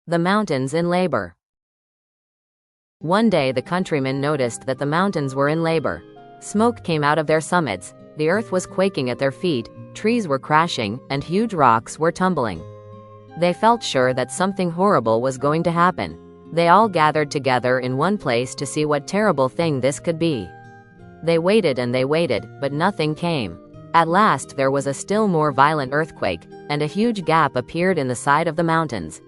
The mountains in labor. One day the countryman noticed that the mountains were in labor. Smoke came out of their summits, the earth was quaking at their feet, trees were crashing, and huge rocks were tumbling. They felt sure that something horrible was going to happen. They all gathered together in one place to see what terrible thing this could be. They waited and they waited, but nothing came. At last there was a still more violent earthquake, and a huge gap appeared in the side of the mountains.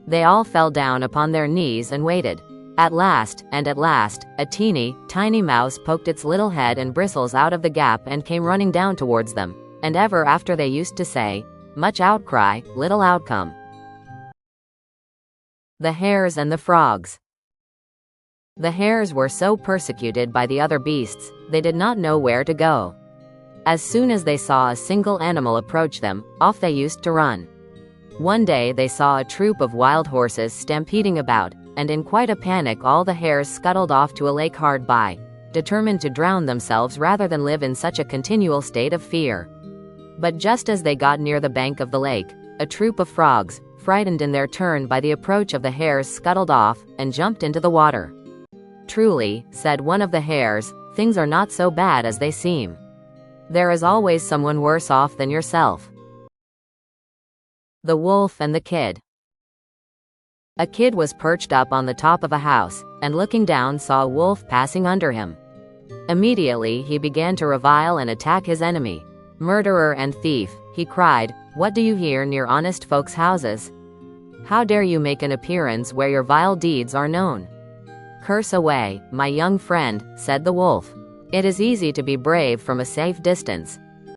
They all fell down upon their knees and waited. At last, a teeny, tiny mouse poked its little head and bristles out of the gap and came running down towards them, and ever after they used to say, "Much outcry, little outcome." The hares and the frogs. The hares were so persecuted by the other beasts, they did not know where to go. As soon as they saw a single animal approach them, off they used to run. One day they saw a troop of wild horses stampeding about, and in quite a panic all the hares scuttled off to a lake hard by, determined to drown themselves rather than live in such a continual state of fear. But just as they got near the bank of the lake, a troop of frogs, frightened in their turn by the approach of the hares, scuttled off, and jumped into the water. "Truly," said one of the hares, "things are not so bad as they seem. There is always someone worse off than yourself." The wolf and the kid. A kid was perched up on the top of a house, and looking down saw a wolf passing under him. Immediately he began to revile and attack his enemy. "Murderer and thief," he cried, "what do you here near honest folks' houses? How dare you make an appearance where your vile deeds are known?" "Curse away, my young friend," said the wolf. "It is easy to be brave from a safe distance,